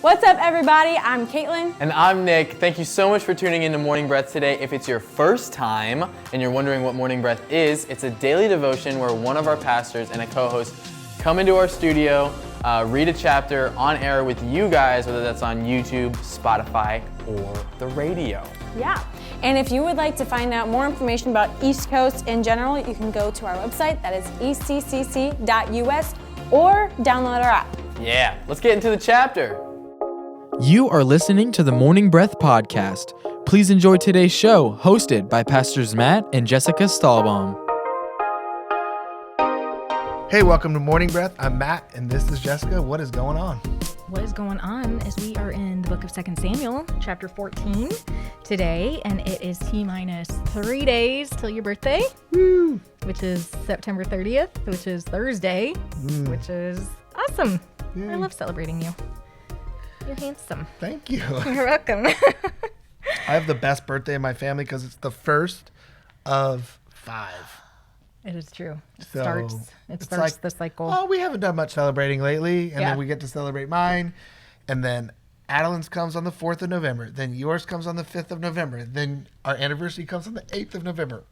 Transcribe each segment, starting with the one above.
What's up, everybody? I'm Caitlin. And I'm Nick. Thank you so much for tuning into Morning Breath today. If it's your first time and you're wondering what Morning Breath is, it's a daily devotion where one of our pastors and a co-host come into our studio, read a chapter on air with you guys, whether that's on YouTube, Spotify, or the radio. Yeah. And if you would like to find out more information about East Coast in general, you can go to our website, that is eccc.us, or download our app. Yeah, let's get into the chapter. You are listening to the Morning Breath Podcast. Please enjoy today's show, hosted by Pastors Matt and Jessica Stallbaum. Hey, welcome to Morning Breath. I'm Matt, and this is Jessica. What is going on? What is going on is we are in the book of 2 Samuel, chapter 14 today, and it is T-minus 3 days till your birthday, which is September 30th, which is Thursday, which is awesome. I love celebrating you. You're handsome. Thank you. You're welcome. I have the best birthday in my family because it's the first of 5. It is true. It So, starts it's the cycle. Oh, we haven't done much celebrating lately, and Yeah. then we get to celebrate mine, and then Adeline's comes on the 4th of November, then yours comes on the 5th of November, then our anniversary comes on the 8th of November,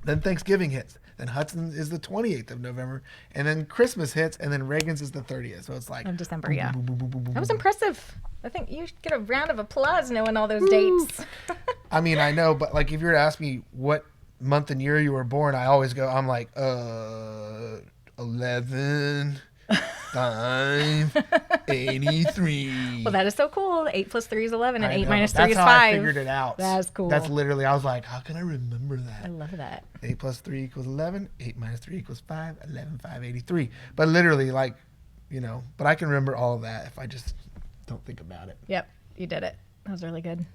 then Thanksgiving hits, then Hudson's is the 28th of November, and then Christmas hits, and then Reagan's is the 30th, so it's like... Of December, boom, yeah. boom, boom, boom, boom, boom, That was boom. impressive. I think you should get a round of applause knowing all those dates. I mean, I know, but like if you were to ask me what month and year you were born, I always go, I'm like, 11, 5, 83. Well, that is so cool. 8 plus 3 is 11, and I 8 know. minus 3 That's is how 5. I figured it out. That's cool. That's literally, I was like, how can I remember that? I love that. 8 plus 3 equals 11, 8 minus 3 equals 5, 11, 5, 83. But literally, like, you know, but I can remember all of that if I just don't think about it. Yep, you did it. That was really good.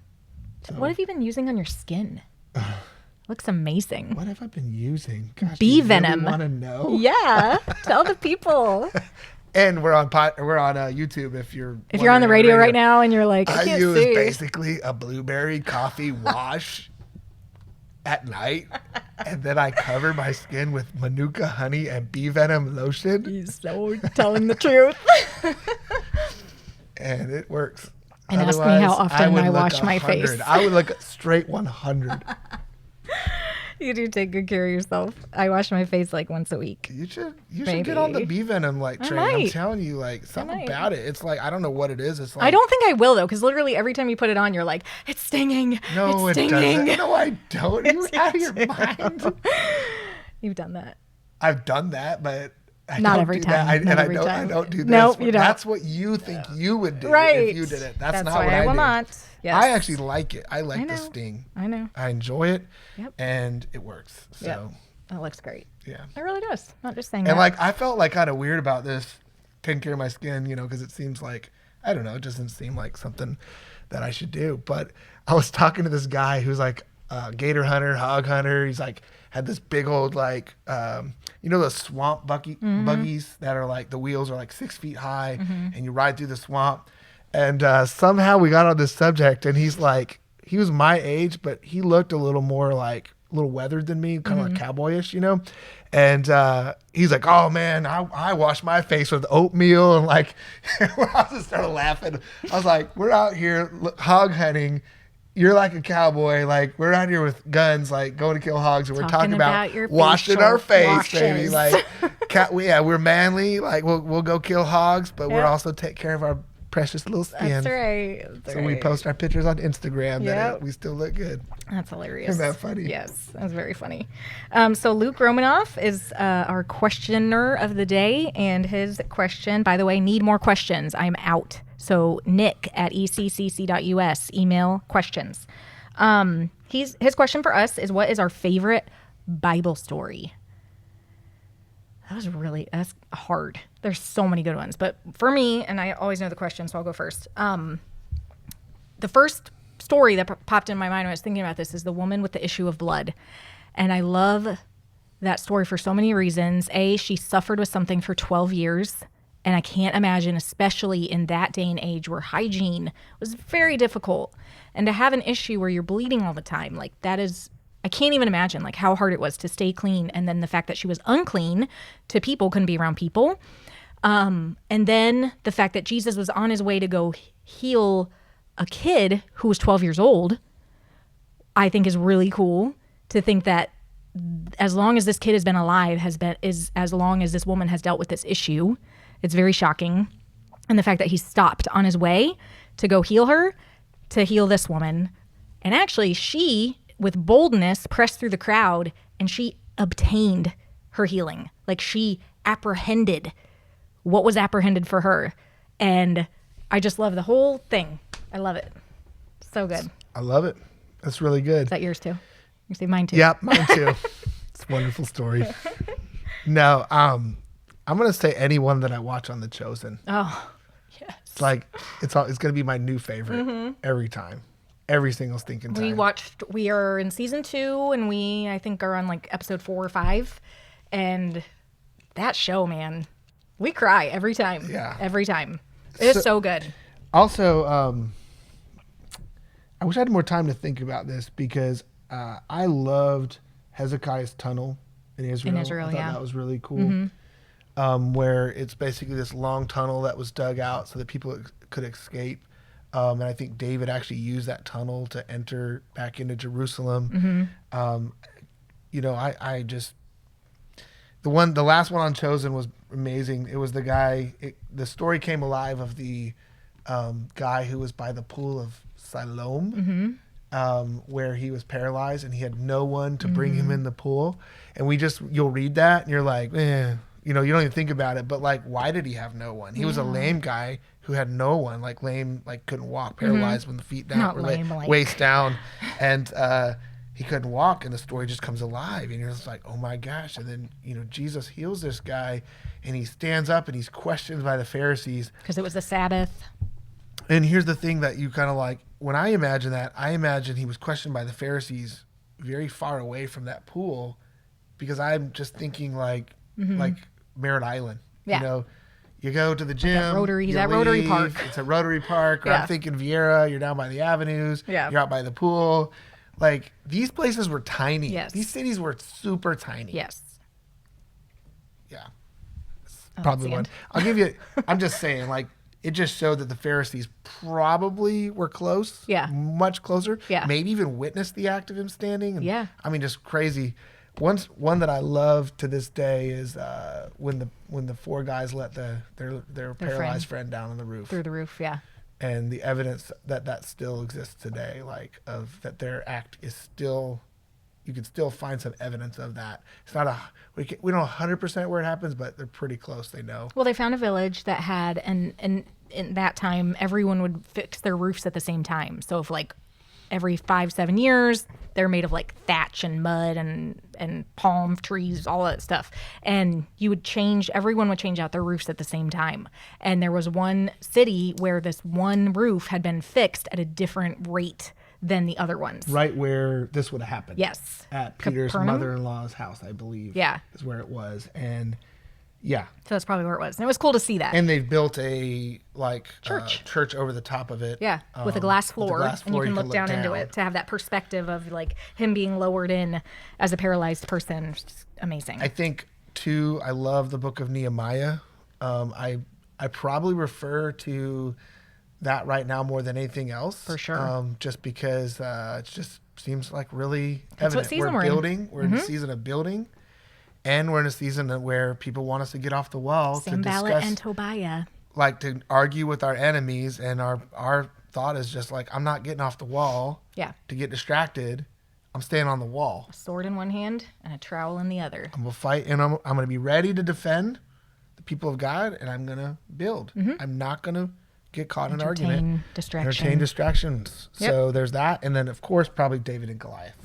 So, What have you been using on your skin? Looks amazing. what have I been using? Gosh, Bee do you venom. Really want to know? Yeah, tell the people. And we're on YouTube if you're If you're on the wondering radio right now and you're like, I I can't use see. basically a blueberry coffee wash at night, and then I cover my skin with Manuka honey and bee venom lotion, He's so telling the truth. and it works. And ask me how Otherwise, often would I look wash my 100. face. I would look straight 100. You do take good care of yourself. I wash my face like once a week. You should get on the Maybe. bee venom I train. I'm might. telling you, like something might. about it. It's like I don't know what it is. It's like I don't think I will, though, because literally every time you put it on, you're like, it's stinging. No, it's it stinging. doesn't. No, I don't. You Yes, out of you your do. mind. You've done that. I've done that, but I Not don't every do time. that. Not I every don't. time. I don't do this. Nope, you don't. That's what you think you would do Right. if you did it. That's not why what I will do. not. Yes. I actually like it. I like I the know. sting. I know. I enjoy it, Yep. and it works. So Yep. That looks great. yeah. It really does. Not just saying And that. like I felt like kind of weird about this, taking care of my skin, you know, because it seems like I don't know, it doesn't seem like something that I should do. But I was talking to this guy who's like a gator hunter, hog hunter. He's like had this big old like you know the swamp buggies that are like the wheels are like 6 feet high, and you ride through the swamp. And somehow we got on this subject, and he's like, he was my age, but he looked a little more like a little weathered than me, kind of like cowboyish, you know. And he's like, oh man, I wash my face with oatmeal, and like I just started laughing. I was like, we're out here hog hunting. You're like a cowboy. Like we're out here with guns, like going to kill hogs, and we're talking about your washing facial our face, baby. washes. Like, we're manly. Like we'll go kill hogs, but we're Yep. also take care of our precious little skin. That's right. That's So we right. post our pictures on Instagram that Yep. we still look good. That's hilarious. Isn't that funny? Yes, that's very funny. So Luke Romanoff is our questioner of the day, and his question, by the way, need more questions. I'm out. So Nick at eccc.us, email questions. His question for us is, what is our favorite Bible story? That's hard. There's so many good ones. But for me, and I always know the question, so I'll go first. The first story that popped in my mind when I was thinking about this is the woman with the issue of blood. And I love that story for so many reasons. A, she suffered with something for 12 years. And I can't imagine, especially in that day and age where hygiene was very difficult. And to have an issue where you're bleeding all the time, like that is, I can't even imagine like how hard it was to stay clean. And then the fact that she was unclean to people, couldn't be around people. And then the fact that Jesus was on his way to go heal a kid who was 12 years old, I think is really cool to think that as long as this kid has been alive, as long as this woman has dealt with this issue. It's very shocking. And the fact that he stopped on his way to go heal her, to heal this woman. And actually, she, with boldness, pressed through the crowd and she obtained her healing. Like, she apprehended what was apprehended for her. And I just love the whole thing. I love it. So good. I love it. That's really good. Is that yours too? You say mine too. Yeah, mine too. It's a wonderful story. No, I'm gonna say anyone that I watch on The Chosen. Oh, yes. It's like it's gonna be my new favorite every time, every single stinking time. We are in season 2, and I think are on like episode 4 or 5, and that show, man, we cry every time. Yeah, every time. It's so good. Also, I wish I had more time to think about this because I loved Hezekiah's tunnel in Israel. I thought that was really cool. Where it's basically this long tunnel that was dug out so that people could escape. And I think David actually used that tunnel to enter back into Jerusalem. I just, the last one on Chosen was amazing. It was the story came alive of the guy who was by the pool of Siloam, where he was paralyzed and he had no one to bring him in the pool. And you'll read that and you're like, you don't even think about it. But like, why did he have no one? He was a lame guy who had no one, like lame, like couldn't walk, paralyzed from the feet down, Not lame, like waist down. And he couldn't walk, and the story just comes alive. And you're just like, oh my gosh. And then, Jesus heals this guy and he stands up and he's questioned by the Pharisees. Because it was the Sabbath. And here's the thing that you kind of like, when I imagine that, I imagine he was questioned by the Pharisees very far away from that pool, because I'm just thinking like Merritt Island. Yeah. You go to the gym. He's at Rotary Park. It's a Rotary Park. Or I'm thinking Vieira, you're down by the avenues. Yeah. You're out by the pool. Like, these places were tiny. Yes. These cities were super tiny. Yes. Yeah. Probably one. I'm just saying, like, it just showed that the Pharisees probably were close. Yeah. Much closer. Yeah. Maybe even witnessed the act of him standing. And, yeah. I mean, just crazy. One that I love to this day is when the 4 guys let their paralyzed friend down on the roof. Through the roof, yeah. And the evidence that still exists today, like that their act is still, you can still find some evidence of that. It's not we don't know 100% where it happens, but they're pretty close. They know. Well, they found a village that had, and in that time, everyone would fix their roofs at the same time. So if like every 5-7 years, they're made of like thatch and mud and palm trees, all that stuff. And everyone would change out their roofs at the same time. And there was one city where this one roof had been fixed at a different rate than the other ones. Right where this would have happened. Yes. At Peter's mother-in-law's house, I believe. Yeah. Is where it was. And yeah. So that's probably where it was. And it was cool to see that. And they've built a church over the top of it. Yeah, with a glass floor. And you can look down into it to have that perspective of like him being lowered in as a paralyzed person. It's just amazing. I think too, I love the book of Nehemiah. I probably refer to that right now more than anything else. For sure. Just because it just seems like really That's evident. what season we're in. We're in a season of building. And we're in a season where people want us to get off the wall Sanballat and Tobiah. Like to argue with our enemies, and our thought is just like, I'm not getting off the wall. Yeah. To get distracted, I'm staying on the wall. A sword in one hand and a trowel in the other. I'm gonna fight, and I'm gonna be ready to defend the people of God, and I'm gonna build. I'm not gonna get caught in an argument. Entertain distractions. Yep. So there's that, and then of course probably David and Goliath.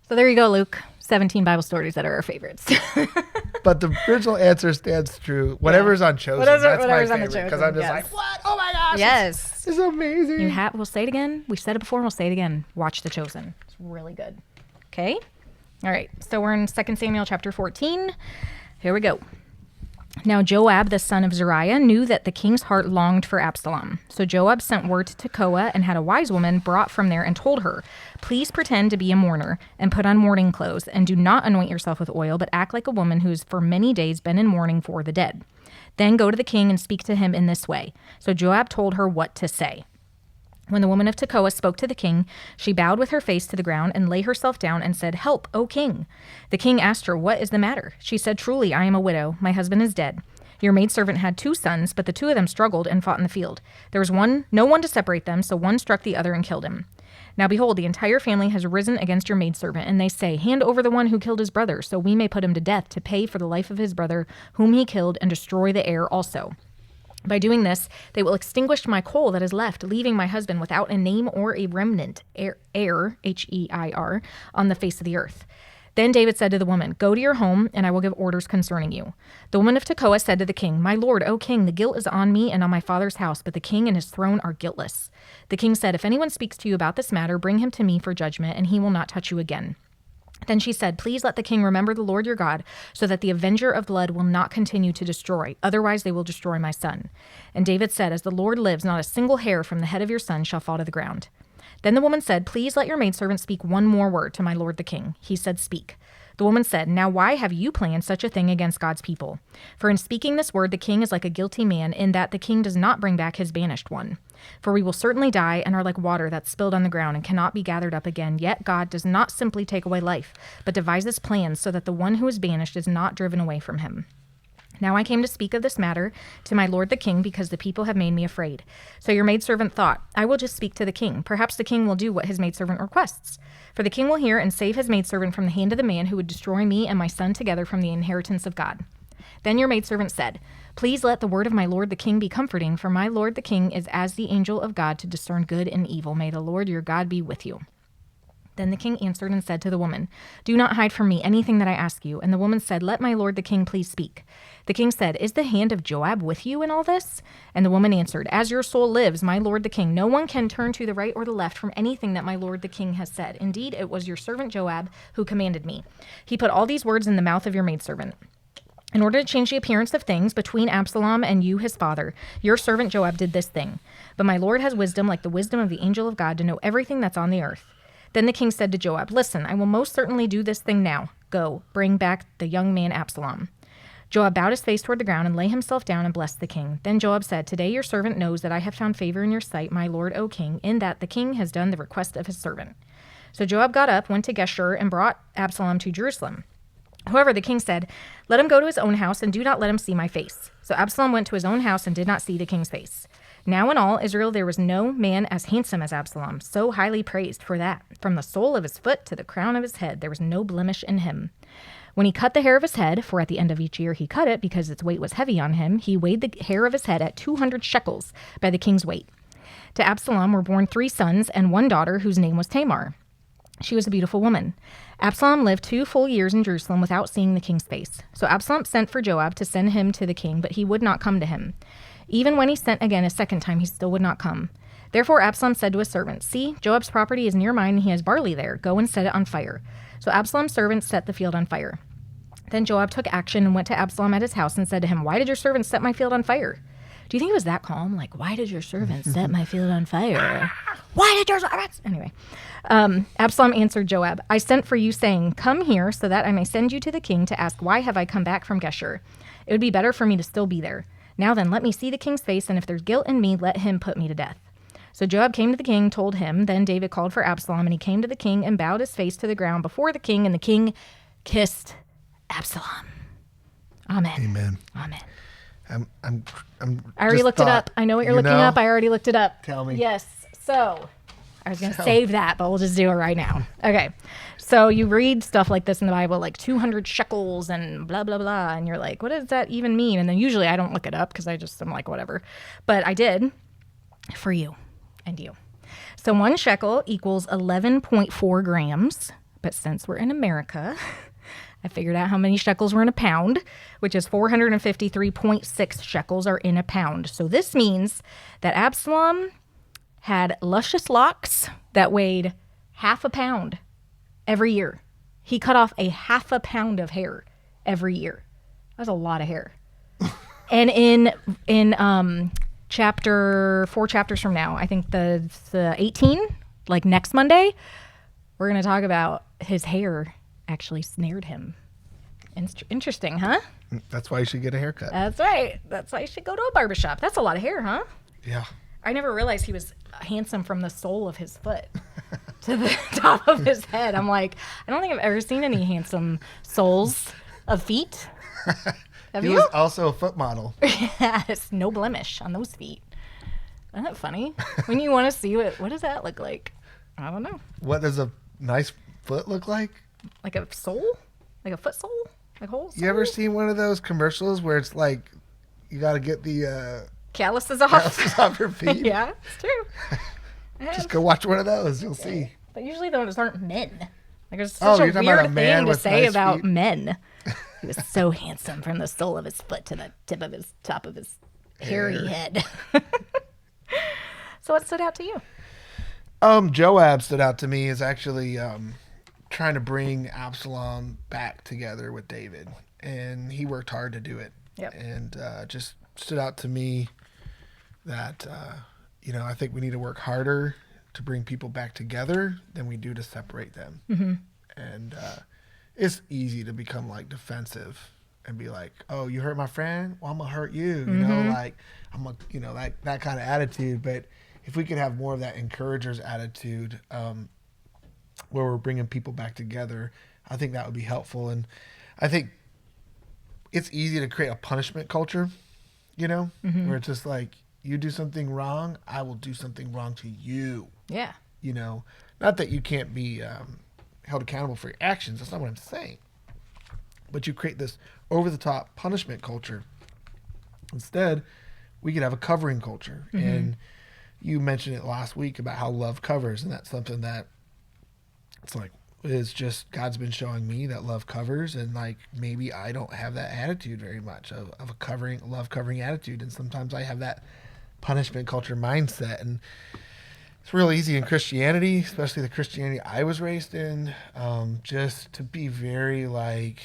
So there you go, Luke. 17 Bible stories that are our favorites. But the original answer stands true. Whatever's on Chosen, that's my favorite. Because I'm just like, what? Oh my gosh. Yes. It's amazing. We'll say it again. We've said it before and we'll say it again. Watch The Chosen. It's really good. Okay? All right. So we're in 2 Samuel chapter 14. Here we go. Now Joab, the son of Zeruiah, knew that the king's heart longed for Absalom. So Joab sent word to Tekoa and had a wise woman brought from there and told her, "Please pretend to be a mourner and put on mourning clothes and do not anoint yourself with oil, but act like a woman who's for many days been in mourning for the dead." Then go to the king and speak to him in this way." So Joab told her what to say. When the woman of Tekoa spoke to the king, she bowed with her face to the ground and lay herself down and said, "Help, O king." The king asked her, "What is the matter?" She said, "Truly, I am a widow. My husband is dead. Your maidservant had 2 sons, but the 2 of them struggled and fought in the field. There was no one to separate them, so one struck the other and killed him. Now behold, the entire family has risen against your maidservant, and they say, 'Hand over the one who killed his brother, so we may put him to death to pay for the life of his brother whom he killed and destroy the heir also.' By doing this, they will extinguish my coal that is left, leaving my husband without a name or a remnant, heir, H-E-I-R, on the face of the earth." Then David said to the woman, "Go to your home, and I will give orders concerning you." The woman of Tekoa said to the king, "My lord, O king, the guilt is on me and on my father's house, but the king and his throne are guiltless." The king said, "If anyone speaks to you about this matter, bring him to me for judgment, and he will not touch you again." Then she said, "Please let the king remember the Lord your God, so that the avenger of blood will not continue to destroy. Otherwise they will destroy my son." And David said, "As the Lord lives, not a single hair from the head of your son shall fall to the ground." Then the woman said, "Please let your maidservant speak one more word to my lord the king." He said, "Speak." The woman said, "Now why have you planned such a thing against God's people? For in speaking this word, the king is like a guilty man, in that the king does not bring back his banished one. For we will certainly die and are like water that's spilled on the ground and cannot be gathered up again. Yet God does not simply take away life, but devises plans so that the one who is banished is not driven away from him. Now I came to speak of this matter to my lord the king, because the people have made me afraid. So your maidservant thought, I will just speak to the king. Perhaps the king will do what his maidservant requests. For the king will hear and save his maidservant from the hand of the man who would destroy me and my son together from the inheritance of God." Then your maidservant said, "Please let the word of my lord the king be comforting, for my lord the king is as the angel of God to discern good and evil. May the Lord your God be with you." Then the king answered and said to the woman, "Do not hide from me anything that I ask you." And the woman said, "Let my lord the king please speak." The king said, "Is the hand of Joab with you in all this?" And the woman answered, "As your soul lives, my lord the king, no one can turn to the right or the left from anything that my lord the king has said. Indeed, it was your servant Joab who commanded me. He put all these words in the mouth of your maidservant. In order to change the appearance of things between Absalom and you, his father, your servant Joab did this thing. But my lord has wisdom like the wisdom of the angel of God to know everything that's on the earth." Then the king said to Joab, "Listen, I will most certainly do this thing now. Go, bring back the young man Absalom." Joab bowed his face toward the ground and lay himself down and blessed the king. Then Joab said, "Today your servant knows that I have found favor in your sight, my lord, O king, in that the king has done the request of his servant." So Joab got up, went to Geshur, and brought Absalom to Jerusalem. However, the king said, "Let him go to his own house, and do not let him see my face." So Absalom went to his own house and did not see the king's face. Now in all Israel there was no man as handsome as Absalom, so highly praised for that. From the sole of his foot to the crown of his head, there was no blemish in him. When he cut the hair of his head, for at the end of each year he cut it because its weight was heavy on him, he weighed the hair of his head at 200 shekels by the king's weight. To Absalom were born 3 sons and 1 daughter whose name was Tamar. She was a beautiful woman. Absalom lived 2 full years in Jerusalem without seeing the king's face. So Absalom sent for Joab to send him to the king, but he would not come to him. Even when he sent again a second time, he still would not come. Therefore Absalom said to his servants, "See, Joab's property is near mine, and he has barley there. Go and set it on fire." So Absalom's servants set the field on fire. Then Joab took action and went to Absalom at his house and said to him, "Why did your servants set my field on fire?" Do you think it was that calm? Like, why did your servants set my field on fire? Why did your servants? Anyway, Absalom answered Joab, "I sent for you, saying, 'Come here, so that I may send you to the king to ask, why have I come back from Geshur? It would be better for me to still be there. Now then, let me see the king's face, and if there's guilt in me, let him put me to death.'" So Joab came to the king, told him. Then David called for Absalom, and he came to the king and bowed his face to the ground before the king, and the king kissed Absalom. Amen. Amen. Amen. I'm I already looked it up. I know what you're looking up. I already looked it up. Tell me. Yes. So I was going to save that, but we'll just do it right now. Okay. So you read stuff like this in the Bible, like 200 shekels and blah, blah, blah. And you're like, what does that even mean? And then usually I don't look it up because I'm like, whatever. But I did for you and you. So 1 shekel equals 11.4 grams. But since we're in America, I figured out how many shekels were in a pound, which is 453.6 shekels are in a pound. So this means that Absalom had luscious locks that weighed half a pound every year. He cut off a half a pound of hair every year. That's a lot of hair. And in chapter 4 chapters from now, I think the 18, like next Monday, we're going to talk about his hair actually snared him. Interesting, huh? That's why you should get a haircut. That's right. That's why you should go to a barbershop. That's a lot of hair, huh? Yeah. I never realized he was handsome from the sole of his foot to the top of his head. I'm like, I don't think I've ever seen any handsome soles of feet. Have He you? was also a foot model. Yes, no blemish on those feet. Isn't that funny? When you want to see what does that look like? I don't know. What does a nice foot look like? Like a sole? Like a foot sole? Like a whole sole? You ever seen one of those commercials where it's like you got to get the Calluses off? calluses off your feet? Yeah, it's true. I have. Just go watch one of those. You'll see. But usually those aren't men. Like there's Oh, such a you're talking about weird a man thing to with say nice about feet? men. He was so handsome from the sole of his foot to the tip of his top of his hairy head. So what stood out to you? Joab stood out to me as actually trying to bring Absalom back together with David, and he worked hard to do it. Yep. And just stood out to me that I think we need to work harder to bring people back together than we do to separate them. Mm-hmm. And it's easy to become like defensive and be like, "Oh, you hurt my friend? Well, I'm gonna hurt you." You know, like I'm a, like that kind of attitude. But if we could have more of that encourager's attitude, where we're bringing people back together, I think that would be helpful. And I think it's easy to create a punishment culture, where it's just like, you do something wrong, I will do something wrong to you. Yeah. Not that you can't be held accountable for your actions. That's not what I'm saying. But you create this over-the-top punishment culture. Instead, we could have a covering culture. Mm-hmm. And you mentioned it last week about how love covers, and that's something that it's like, is just God's been showing me that love covers, and like maybe I don't have that attitude very much of a love covering attitude, and sometimes I have that punishment culture mindset. And it's real easy in Christianity, especially the Christianity I was raised in, just to be very like,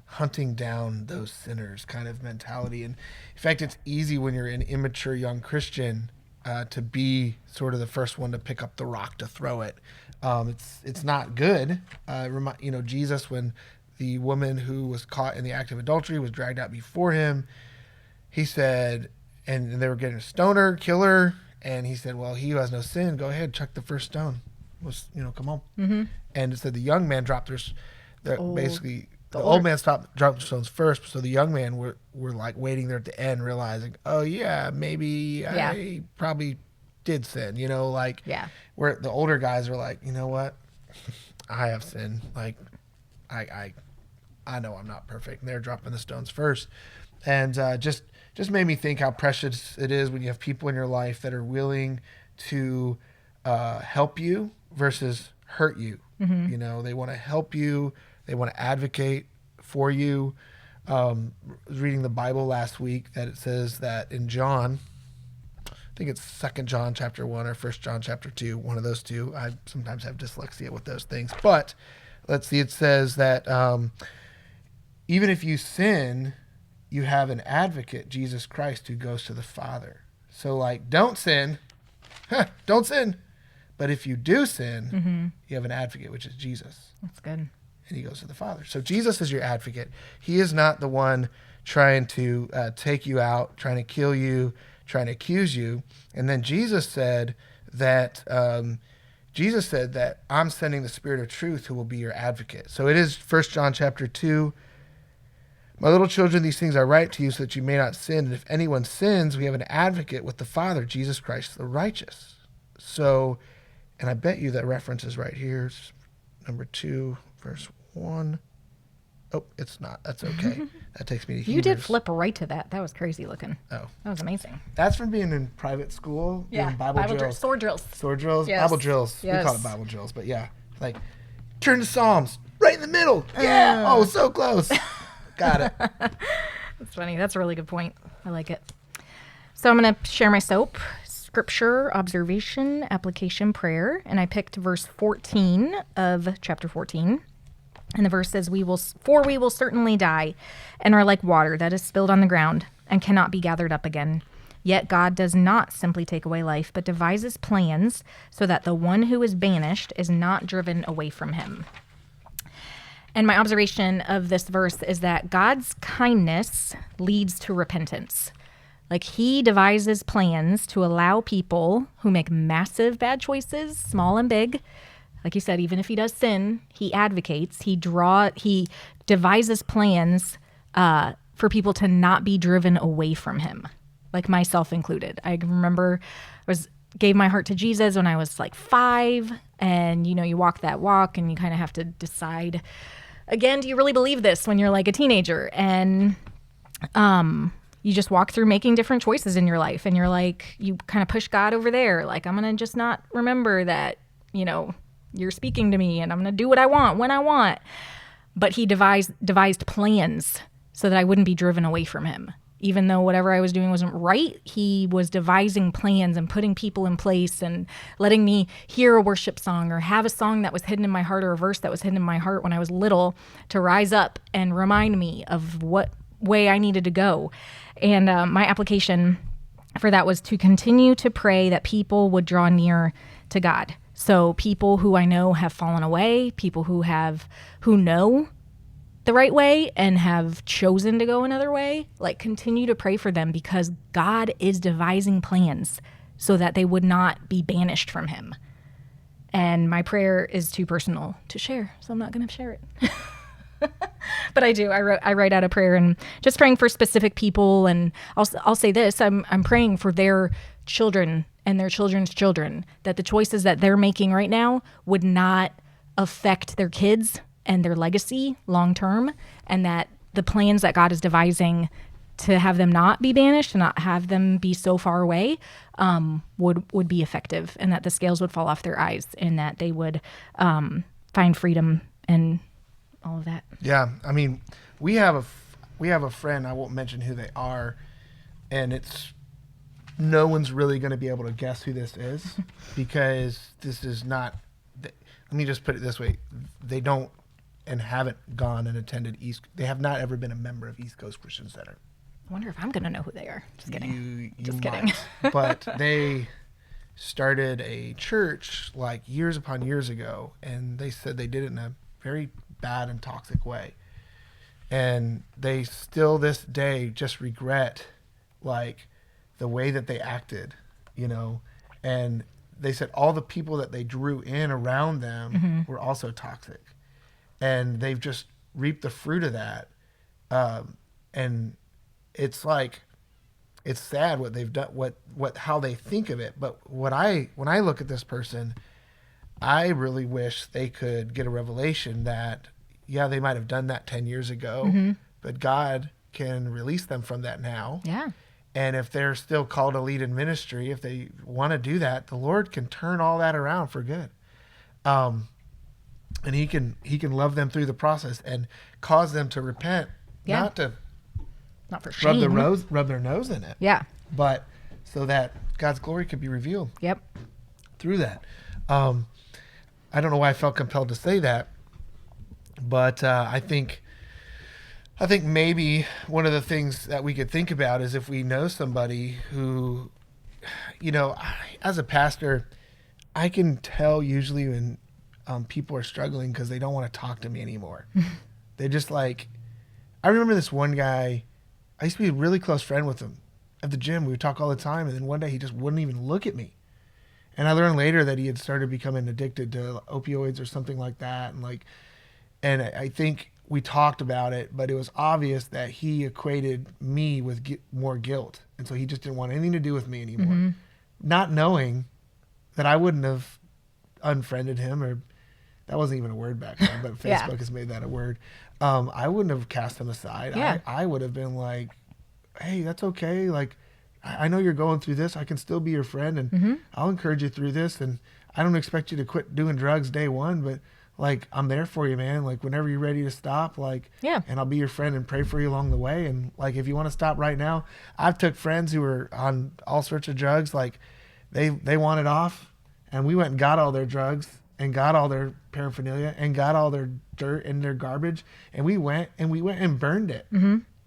hunting down those sinners kind of mentality. And in fact, it's easy when you're an immature young Christian to be sort of the first one to pick up the rock to throw it. It's not good. Jesus, when the woman who was caught in the act of adultery was dragged out before him, he said, and they were getting a stoner, kill her. And he said, well, he who has no sin, go ahead, chuck the first stone. Come on. Mm-hmm. And it said the young man dropped the old man dropped the stones first. So the young man were like waiting there at the end, realizing, oh yeah, maybe I probably did sin, where the older guys are like, you know what? I have sinned. Like, I know I'm not perfect. And they're dropping the stones first. And just made me think how precious it is when you have people in your life that are willing to help you versus hurt you. Mm-hmm. They want to help you. They want to advocate for you. I was reading the Bible last week that it says that in John, I think it's 2 John chapter 1 or 1 John chapter 2, one of those two. I sometimes have dyslexia with those things. But let's see, it says that even if you sin, you have an advocate, Jesus Christ, who goes to the Father. So like, don't sin. Don't sin. But if you do sin, mm-hmm. you have an advocate, which is Jesus. That's good. And he goes to the Father. So Jesus is your advocate. He is not the one trying to take you out, trying to kill you, trying to accuse you. And then Jesus said that I'm sending the Spirit of truth who will be your advocate. So it is 1 John chapter 2. My little children, these things I write to you so that you may not sin. And if anyone sins, we have an advocate with the Father, Jesus Christ the righteous. So, and I bet you that reference is right here. It's number 2, verse 1. Oh, it's not. That's okay. That takes me to Hebrews. You did flip right to that. That was crazy looking. Oh. That was amazing. That's from being in private school. Yeah. Doing Bible drills. Sword drills. Sword drills. Yes. Bible drills. Yes. We call it Bible drills. But yeah, like, turn to Psalms. Right in the middle. Yeah. Oh, so close. Got it. That's funny. That's a really good point. I like it. So I'm going to share my soap. Scripture, observation, application, prayer. And I picked verse 14 of chapter 14. And the verse says, we will certainly die and are like water that is spilled on the ground and cannot be gathered up again. Yet God does not simply take away life, but devises plans so that the one who is banished is not driven away from him. And my observation of this verse is that God's kindness leads to repentance. Like he devises plans to allow people who make massive bad choices, small and big. Like you said, even if he does sin, he advocates, he devises plans for people to not be driven away from him, like myself included. I remember gave my heart to Jesus when I was like 5, and you walk that walk and you kind of have to decide, again, do you really believe this when you're like a teenager? And you just walk through making different choices in your life, and you're like, you kind of push God over there. Like, I'm going to just not remember that, you're speaking to me, and I'm going to do what I want when I want. But he devised plans so that I wouldn't be driven away from him. Even though whatever I was doing wasn't right, he was devising plans and putting people in place and letting me hear a worship song or have a song that was hidden in my heart or a verse that was hidden in my heart when I was little to rise up and remind me of what way I needed to go. And my application for that was to continue to pray that people would draw near to God. So people who I know have fallen away, people who know the right way and have chosen to go another way, like continue to pray for them, because God is devising plans so that they would not be banished from him. And my prayer is too personal to share, so I'm not going to share it. But I do. I write out a prayer and just praying for specific people. And I'll say this: I'm praying for their children and their children's children, that the choices that they're making right now would not affect their kids and their legacy long term, and that the plans that God is devising to have them not be banished and not have them be so far away would be effective, and that the scales would fall off their eyes, and that they would find freedom and all of that. Yeah, I mean, we have a friend, I won't mention who they are, and no one's really going to be able to guess who this is, because this is not, let me just put it this way, they don't and haven't gone and attended they have not ever been a member of East Coast Christian Center. I wonder if I'm going to know who they are. Just kidding. Just kidding. But they started a church like years upon years ago, and they said they did it in a very bad and toxic way. And they still this day just regret like the way that they acted, and they said all the people that they drew in around them were also toxic. And they've just reaped the fruit of that. And it's like, it's sad what they've done, how they think of it. But when I look at this person, I really wish they could get a revelation that, yeah, they might have done that 10 years ago, but God can release them from that now. Yeah. And if they're still called to lead in ministry, if they want to do that, the Lord can turn all that around for good. And he can love them through the process and cause them to repent, not for shame, rub their nose in it. Yeah. But so that God's glory could be revealed. Yep. Through that. I don't know why I felt compelled to say that, but I think maybe one of the things that we could think about is if we know somebody who, as a pastor, I can tell usually when people are struggling because they don't want to talk to me anymore. They just like, I remember this one guy, I used to be a really close friend with him at the gym. We would talk all the time. And then one day he just wouldn't even look at me. And I learned later that he had started becoming addicted to opioids or something like that. And I think we talked about it, but it was obvious that he equated me with more guilt. And so he just didn't want anything to do with me anymore. Not knowing that I wouldn't have unfriended him, or that wasn't even a word back then, but Facebook has made that a word. I wouldn't have cast him aside. Yeah. I would have been like, hey, that's okay. Like, I know you're going through this. I can still be your friend, and I'll encourage you through this. And I don't expect you to quit doing drugs day one, but like, I'm there for you, man. Like, whenever you're ready to stop, like, and I'll be your friend and pray for you along the way. And like, if you want to stop right now, I've took friends who were on all sorts of drugs. Like, they wanted off, and we went and got all their drugs and got all their paraphernalia and got all their dirt and their garbage. And we went and burned it.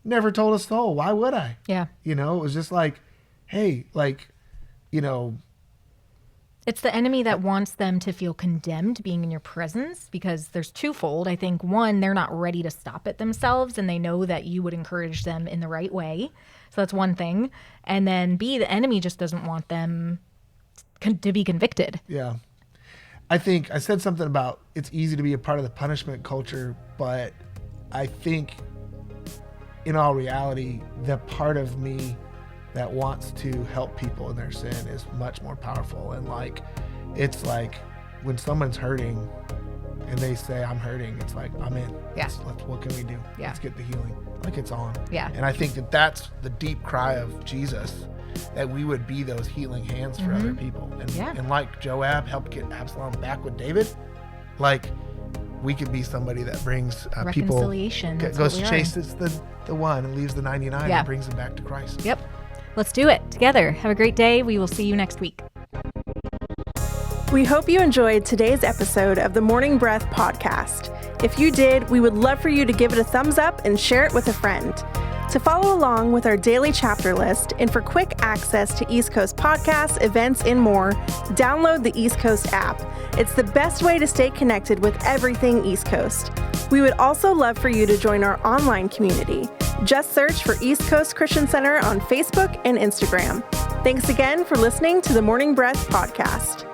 Never told a soul. Why would I? Yeah. It was just like, hey, like, It's the enemy that wants them to feel condemned being in your presence, because there's twofold. I think one, they're not ready to stop it themselves, and they know that you would encourage them in the right way. So that's one thing. And then B, the enemy just doesn't want them to be convicted. Yeah. I think I said something about it's easy to be a part of the punishment culture, but I think in all reality, the part of me that wants to help people in their sin is much more powerful. And like, it's like when someone's hurting and they say, I'm hurting, it's like, I'm in. Yeah. What can we do? Yeah. Let's get the healing. Like, it's on. Yeah. And I think that that's the deep cry of Jesus, that we would be those healing hands for other people. And, and like Joab helped get Absalom back with David, like we could be somebody that brings reconciliation. People, goes chases the one and leaves the 99 and brings them back to Christ. Yep. Let's do it together. Have a great day. We will see you next week. We hope you enjoyed today's episode of the Morning Breath podcast. If you did, we would love for you to give it a thumbs up and share it with a friend. To follow along with our daily chapter list and for quick access to East Coast podcasts, events, and more, download the East Coast app. It's the best way to stay connected with everything East Coast. We would also love for you to join our online community. Just search for East Coast Christian Center on Facebook and Instagram. Thanks again for listening to the Morning Breath podcast.